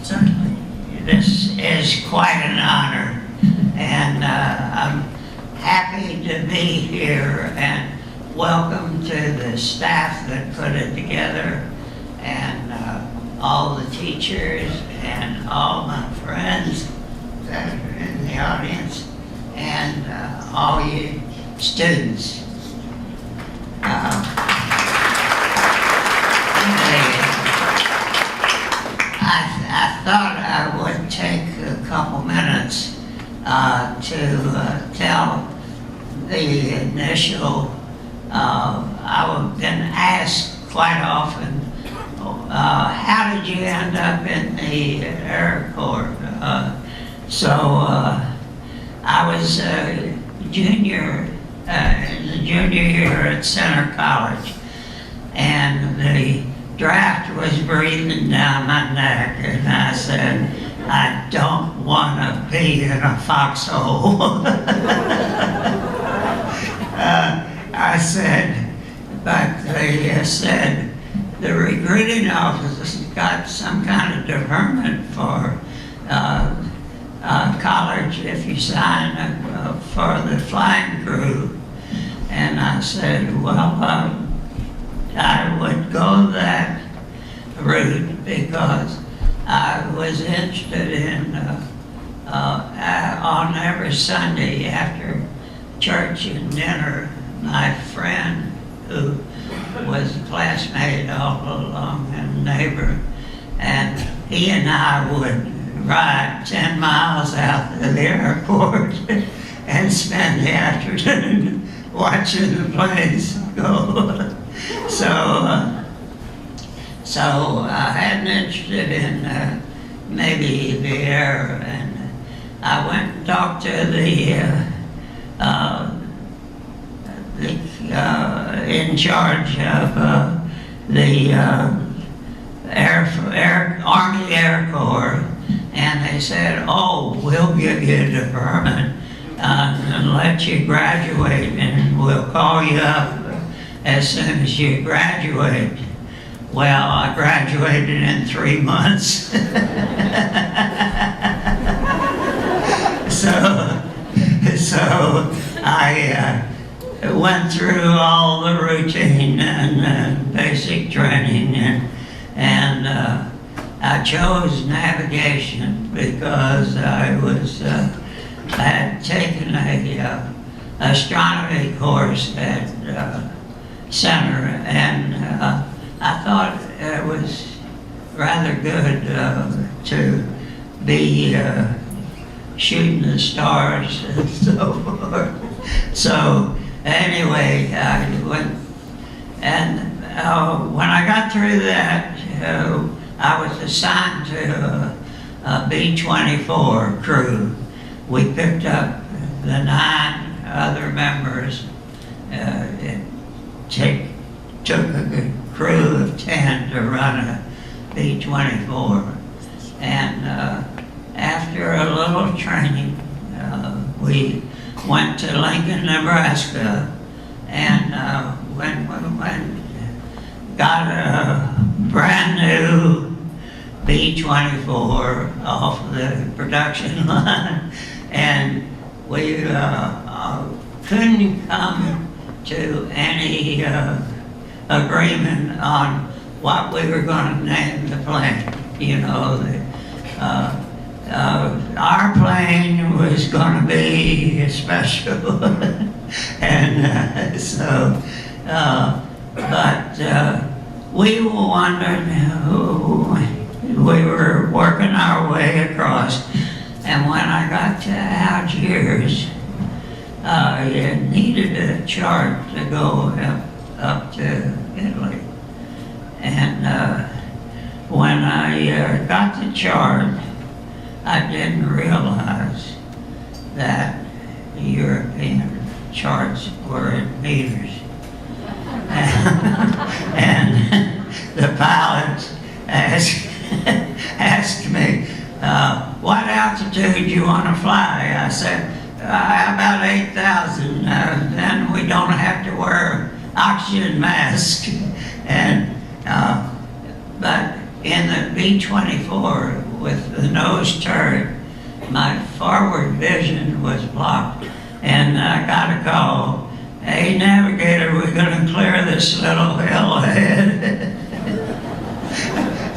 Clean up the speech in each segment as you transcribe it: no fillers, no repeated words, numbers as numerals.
Certainly. This is quite an honor, and I'm happy to be here, and welcome to the staff that put it together, and all the teachers, and all my friends that are in the audience, and all you students. I thought I would take a couple minutes to tell the initial, I've been asked quite often, how did you end up in the Air Corps? I was a junior, in the junior year at Center College, and the draft was breathing down my neck, and I said, I don't want to be in a foxhole. I said, but they said the recruiting office got some kind of deferment for college if you sign for the flying crew. And I said, well, I would go that route because I was interested in, on every Sunday after church and dinner, my friend who was a classmate all along and a neighbor, and he and I would ride 10 miles out to the airport and spend the afternoon watching the planes go. So I had an interest in maybe the air, and I went and talked to the in charge of the Army Air Corps, and they said, oh, we'll give you a deferment and let you graduate, and we'll call you up as soon as you graduate. Well, I graduated in 3 months. So I went through all the routine and basic training, and I chose navigation because I had taken a astronomy course at Center, and I thought it was rather good to be shooting the stars and so forth. So anyway, I went, and when I got through that, I was assigned to a B-24 crew. We picked up the 9 other members. It took a crew of 10 to run a B-24. And after a little training, we went to Lincoln, Nebraska, and got a brand new B-24 off the production line, and we couldn't come to any agreement on what we were going to name the plane. You know, our plane was going to be special, and but we wondered, we were working our way across, and when I got to Algiers, I needed a chart to go up to Italy. And when I got the chart, I didn't realize that the European charts were in meters. And the pilot asked me, what altitude do you want to fly? I said, about 8,000. Then we don't have to wear oxygen masks. And but in the B-24, with the nose turret. My forward vision was blocked, and I got a call. Hey, navigator, we're going to clear this little hill ahead.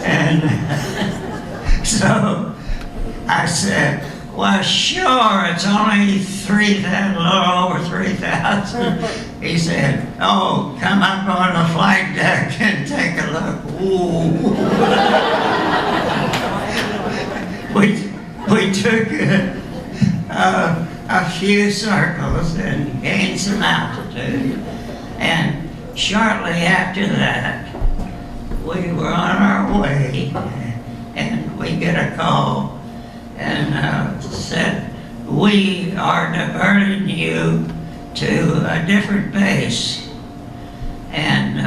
And so I said, well, sure, it's only 3,000, a little over 3,000. He said, oh, come up on the flight deck and take a look. Ooh. we took a few circles and gained some altitude. And shortly after that, we were on our way, and we get a call and said, we are diverting you to a different base. And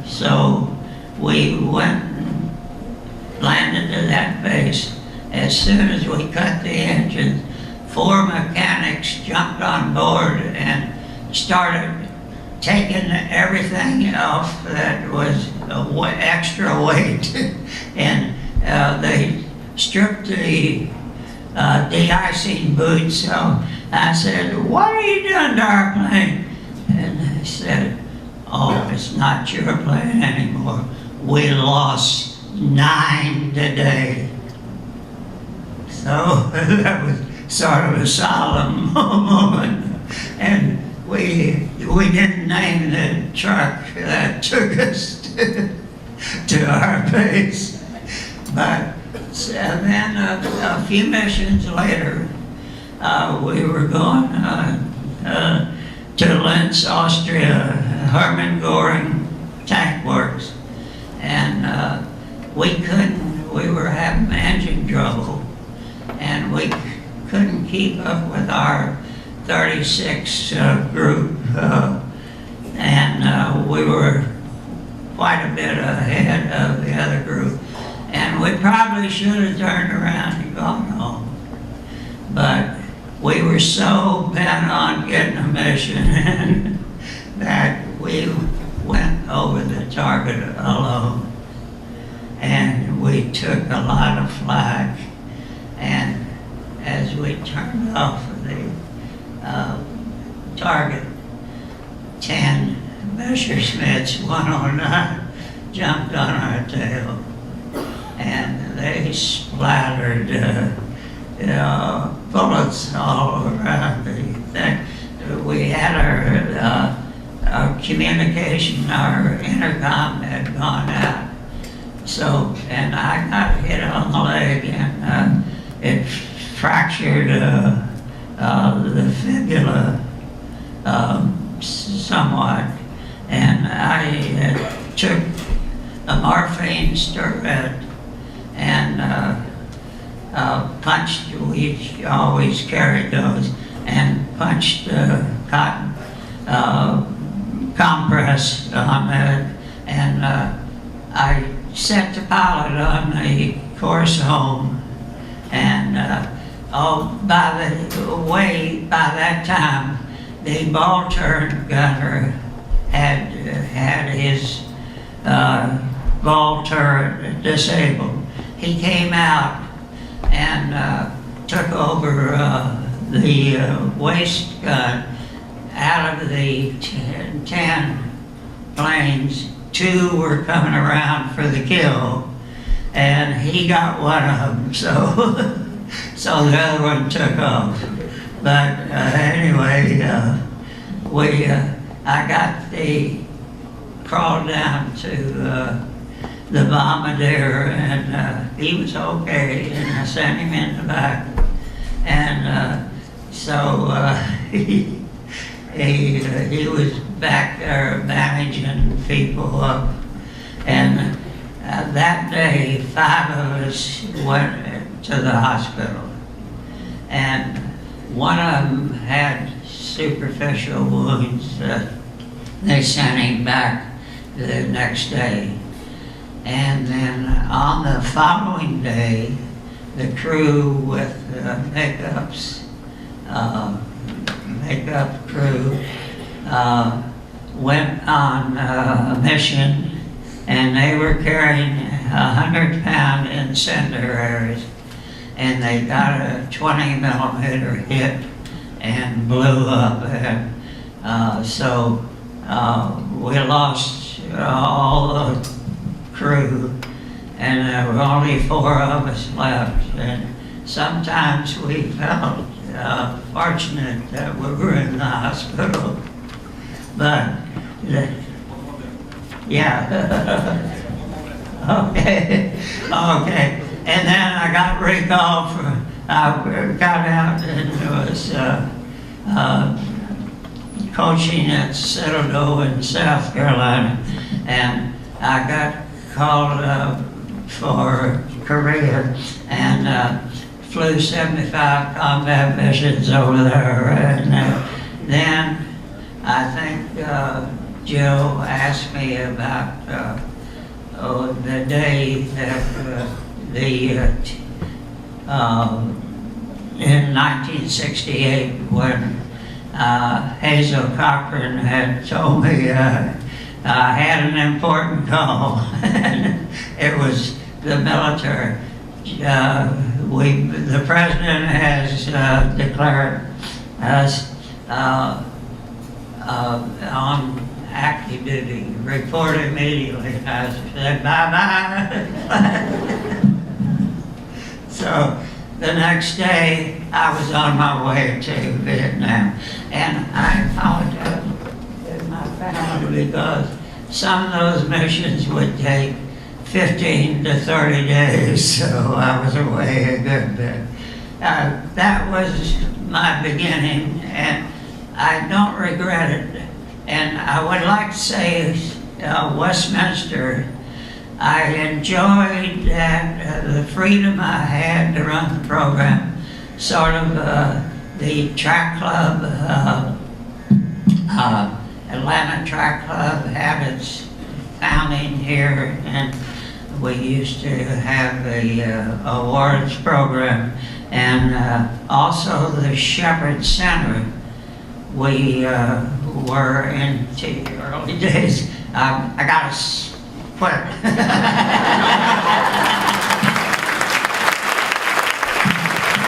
so we went and landed at that base. As soon as we cut the engine, 4 mechanics jumped on board and started taking everything off that was extra weight. And they stripped the de-icing boots. So I said, what are you doing to our plane? And they said, oh, it's not your plane anymore. We lost 9 today. So that was sort of a solemn moment. And we didn't name the truck that took us to our base. But then a few missions later, we were going to Linz, Austria, Hermann Göring Tank Works. And we were having engine trouble, and we couldn't keep up with our 36 group, and we were quite a bit ahead of the other group. And we probably should have turned around and gone home. But we were so bent on getting a mission that we went over the target alone. And we took a lot of flak. And as we turned off of the target, 10 Messerschmitts 109 jumped on our tail. And they splattered bullets all around the thing. We had our communication, our intercom had gone out. So, and I got hit on the leg, and it fractured the fibula somewhat. And I took a morphine steroid and punched, we always carried those, and punched cotton compress on it, and I set the pilot on the course home, and by the way, by that time, the ball turret gunner had his ball turret disabled. He came out and took over the waist gun. Out of the 10 planes, 2 were coming around for the kill, and he got one of them, so the other one took off. But anyway, I crawled down to the bombardier, and he was okay, and I sent him in the back. And so he was back there managing people up. And that day, 5 of us went to the hospital. And one of them had superficial wounds. They sent him back the next day. And then on the following day, the crew with makeup crew went on a mission, and they were carrying 100-pound incendiaries, and they got a 20-millimeter hit and blew up. And so we lost all the crew, and there were only 4 of us left. And sometimes we felt fortunate that we were in the hospital, but yeah. Okay, okay. And then I got recalled from, I got out and was coaching at Citadel in South Carolina, and I got called for Korea and flew 75 combat missions over there. And then I think Joe asked me about the day that in 1968 when Hazel Cochran had told me I had an important call. It was the military. The president has declared us on active duty. Report immediately. I said bye-bye. So the next day I was on my way to Vietnam, and I apologize to my family because some of those missions would take 15 to 30 days, so I was away a good bit. That was my beginning, and I don't regret it. And I would like to say Westminster, I enjoyed that, the freedom I had to run the program. Sort of the track club, Atlanta Track Club had its founding here, and we used to have the awards program, and also the Shepherd Center. We were in the early days. I got to quit.